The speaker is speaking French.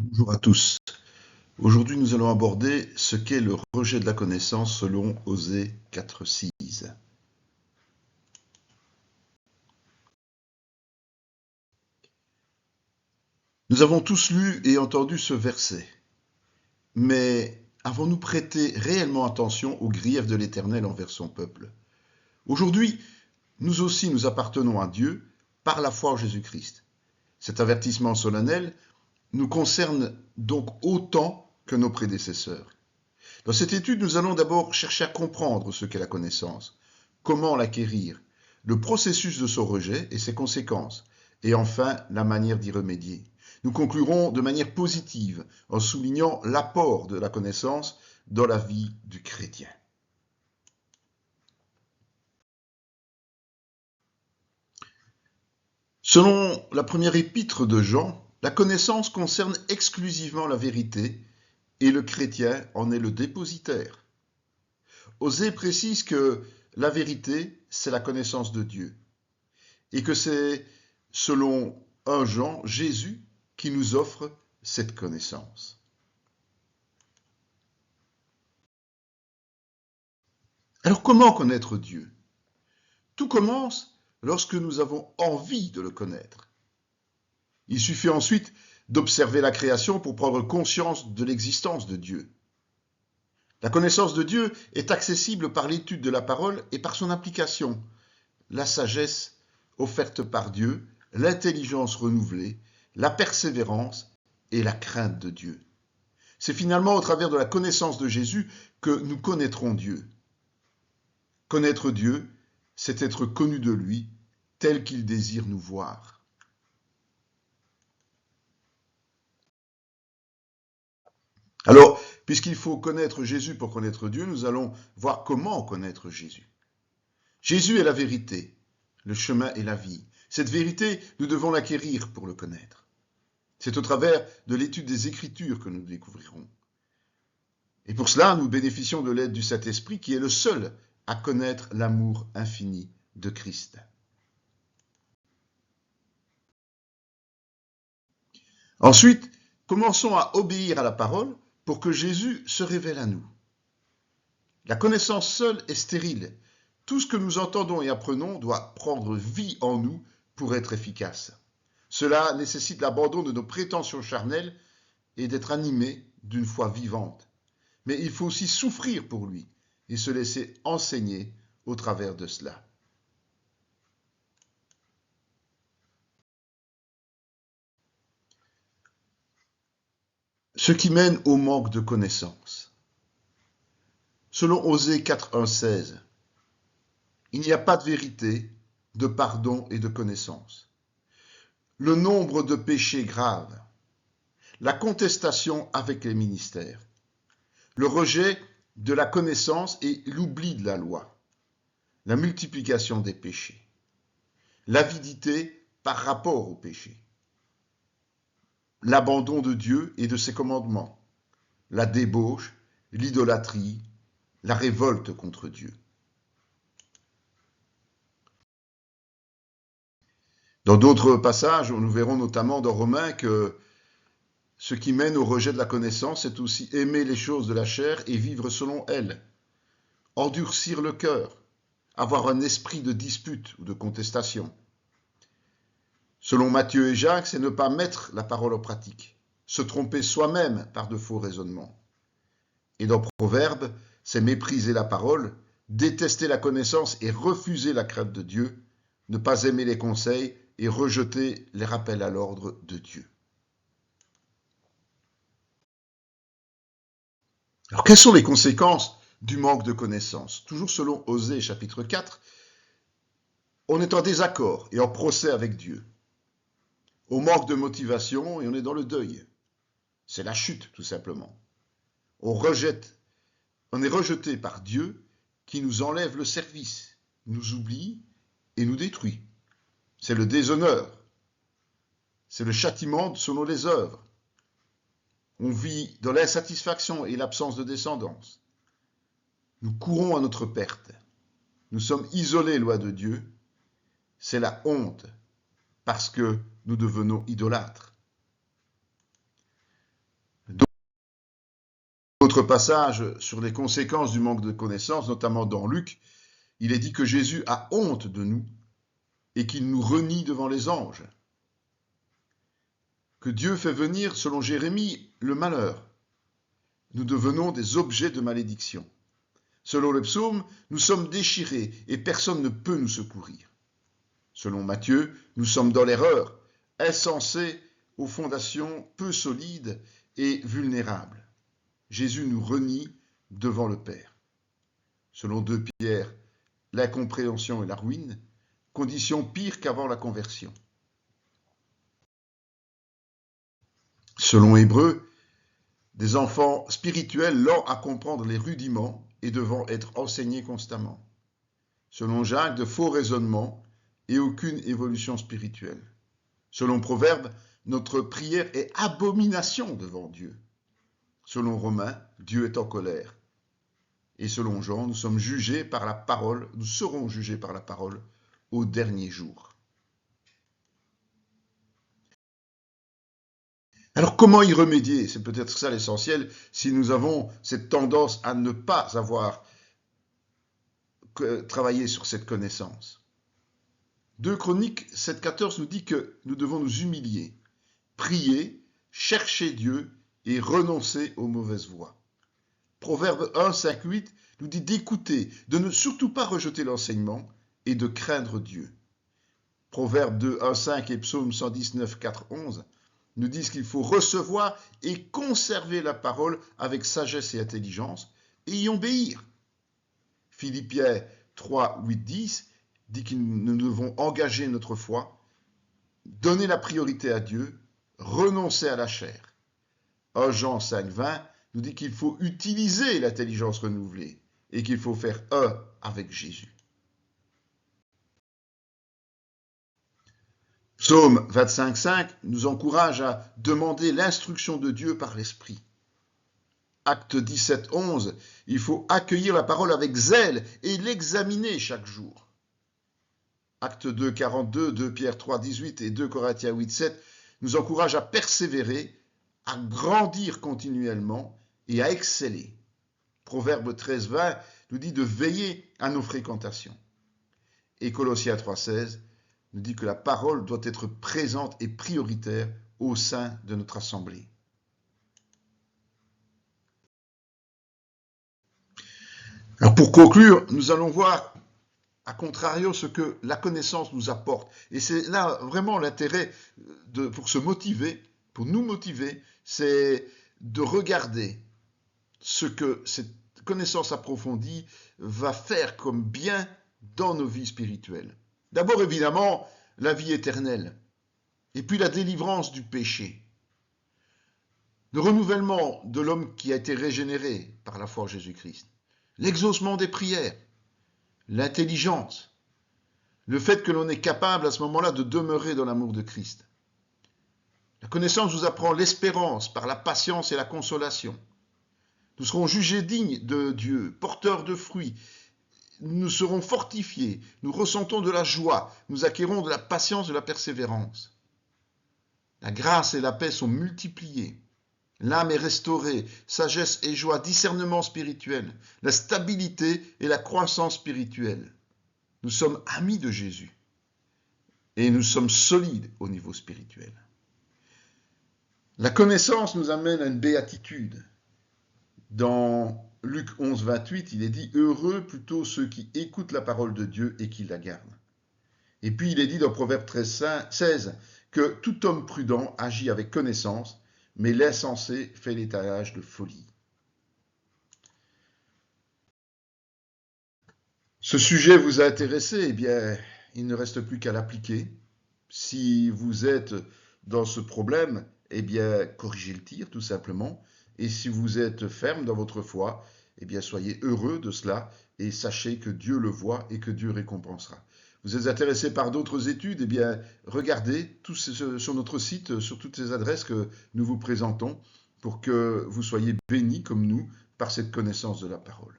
Bonjour à tous. Aujourd'hui, nous allons aborder ce qu'est le rejet de la connaissance selon Osée 4.6. Nous avons tous lu et entendu ce verset, mais avons-nous prêté réellement attention aux griefs de l'Éternel envers son peuple? Aujourd'hui, nous aussi nous appartenons à Dieu par la foi en Jésus-Christ. Cet avertissement solennel nous concerne donc autant que nos prédécesseurs. Dans cette étude, nous allons d'abord chercher à comprendre ce qu'est la connaissance, comment l'acquérir, le processus de son rejet et ses conséquences, et enfin la manière d'y remédier. Nous conclurons de manière positive en soulignant l'apport de la connaissance dans la vie du chrétien. Selon la première épître de Jean, la connaissance concerne exclusivement la vérité et le chrétien en est le dépositaire. Osée précise que la vérité, c'est la connaissance de Dieu et que c'est, selon 1 Jean, Jésus qui nous offre cette connaissance. Alors comment connaître Dieu? Tout commence lorsque nous avons envie de le connaître. Il suffit ensuite d'observer la création pour prendre conscience de l'existence de Dieu. La connaissance de Dieu est accessible par l'étude de la parole et par son application. La sagesse offerte par Dieu, l'intelligence renouvelée, la persévérance et la crainte de Dieu. C'est finalement au travers de la connaissance de Jésus que nous connaîtrons Dieu. Connaître Dieu, c'est être connu de lui, tel qu'il désire nous voir. Alors, puisqu'il faut connaître Jésus pour connaître Dieu, nous allons voir comment connaître Jésus. Jésus est la vérité, le chemin et la vie. Cette vérité, nous devons l'acquérir pour le connaître. C'est au travers de l'étude des Écritures que nous découvrirons. Et pour cela, nous bénéficions de l'aide du Saint-Esprit qui est le seul à connaître l'amour infini de Christ. Ensuite, commençons à obéir à la parole pour que Jésus se révèle à nous. La connaissance seule est stérile. Tout ce que nous entendons et apprenons doit prendre vie en nous pour être efficace. Cela nécessite l'abandon de nos prétentions charnelles et d'être animés d'une foi vivante. Mais il faut aussi souffrir pour lui et se laisser enseigner au travers de cela. Ce qui mène au manque de connaissance. Selon Osée 4.1.16, il n'y a pas de vérité, de pardon et de connaissance. Le nombre de péchés graves, la contestation avec les ministères, le rejet de la connaissance et l'oubli de la loi, la multiplication des péchés, l'avidité par rapport au péché, l'abandon de Dieu et de ses commandements, la débauche, l'idolâtrie, la révolte contre Dieu. Dans d'autres passages, nous verrons notamment dans Romains que ce qui mène au rejet de la connaissance, c'est aussi aimer les choses de la chair et vivre selon elles, endurcir le cœur, avoir un esprit de dispute ou de contestation. Selon Matthieu et Jacques, c'est ne pas mettre la parole en pratique, se tromper soi-même par de faux raisonnements. Et dans Proverbes, c'est mépriser la parole, détester la connaissance et refuser la crainte de Dieu, ne pas aimer les conseils et rejeter les rappels à l'ordre de Dieu. Alors, quelles sont les conséquences du manque de connaissance? Toujours selon Osée chapitre 4, on est en désaccord et en procès avec Dieu. On manque de motivation et on est dans le deuil. C'est la chute, tout simplement. On est rejeté par Dieu qui nous enlève le service, nous oublie et nous détruit. C'est le déshonneur. C'est le châtiment selon les œuvres. On vit dans l'insatisfaction et l'absence de descendance. Nous courons à notre perte. Nous sommes isolés loin de Dieu. C'est la honte parce que nous devenons idolâtres. autre passage sur les conséquences du manque de connaissances, notamment dans Luc, il est dit que Jésus a honte de nous et qu'il nous renie devant les anges. Que Dieu fait venir, selon Jérémie, le malheur. Nous devenons des objets de malédiction. Selon le psaume, nous sommes déchirés et personne ne peut nous secourir. Selon Matthieu, nous sommes dans l'erreur, insensés aux fondations peu solides et vulnérables. Jésus nous renie devant le Père. Selon 2 Pierre, l'incompréhension et la ruine, condition pire qu'avant la conversion. Selon Hébreux, des enfants spirituels lents à comprendre les rudiments et devant être enseignés constamment. Selon Jacques, de faux raisonnements et aucune évolution spirituelle. Selon Proverbe, notre prière est abomination devant Dieu. Selon Romains, Dieu est en colère. Et selon Jean, nous sommes jugés par la parole, nous serons jugés par la parole au dernier jour. Alors comment y remédier? C'est peut-être ça l'essentiel si nous avons cette tendance à ne pas avoir travaillé sur cette connaissance. 2 Chroniques 7,14 nous dit que nous devons nous humilier, prier, chercher Dieu et renoncer aux mauvaises voies. Proverbe 1, 5, 8 nous dit d'écouter, de ne surtout pas rejeter l'enseignement et de craindre Dieu. Proverbe 2, 1, 5 et Psaume 119, 4, 11 nous disent qu'il faut recevoir et conserver la parole avec sagesse et intelligence et y obéir. Philippiens 3, 8, 10 dit que nous devons engager notre foi, donner la priorité à Dieu, renoncer à la chair. 1 Jean 5, 20 nous dit qu'il faut utiliser l'intelligence renouvelée et qu'il faut faire un avec Jésus. Psaume 25, 5 nous encourage à demander l'instruction de Dieu par l'Esprit. Acte 17, 11, il faut accueillir la parole avec zèle et l'examiner chaque jour. Acte 2, 42, 2 Pierre 3, 18 et 2 Corinthiens 8, 7 nous encouragent à persévérer, à grandir continuellement et à exceller. Proverbe 13, 20 nous dit de veiller à nos fréquentations. Et Colossiens 3, 16 nous dit que la parole doit être présente et prioritaire au sein de notre assemblée. Alors pour conclure, nous allons voir à contrario ce que la connaissance nous apporte. Et c'est là vraiment l'intérêt pour se motiver, pour nous motiver, c'est de regarder ce que cette connaissance approfondie va faire comme bien dans nos vies spirituelles. D'abord, évidemment, la vie éternelle, et puis la délivrance du péché, le renouvellement de l'homme qui a été régénéré par la foi en Jésus-Christ, l'exaucement des prières, l'intelligence, le fait que l'on est capable à ce moment-là de demeurer dans l'amour de Christ. La connaissance nous apprend l'espérance par la patience et la consolation. Nous serons jugés dignes de Dieu, porteurs de fruits. Nous serons fortifiés, nous ressentons de la joie, nous acquérons de la patience, de la persévérance. La grâce et la paix sont multipliées. L'âme est restaurée, sagesse et joie, discernement spirituel, la stabilité et la croissance spirituelle. Nous sommes amis de Jésus et nous sommes solides au niveau spirituel. La connaissance nous amène à une béatitude. Dans Luc 11, 28, il est dit « Heureux plutôt ceux qui écoutent la parole de Dieu et qui la gardent ». Et puis il est dit dans Proverbe 13, 16 que tout homme prudent agit avec connaissance, mais l'insensé fait l'étalage de folie. Ce sujet vous a intéressé, eh bien, il ne reste plus qu'à l'appliquer. Si vous êtes dans ce problème, eh bien, corrigez le tir, tout simplement. Et si vous êtes ferme dans votre foi, eh bien, soyez heureux de cela et sachez que Dieu le voit et que Dieu récompensera. Vous êtes intéressé par d'autres études, eh bien, regardez tout sur notre site, sur toutes ces adresses que nous vous présentons pour que vous soyez bénis comme nous par cette connaissance de la parole.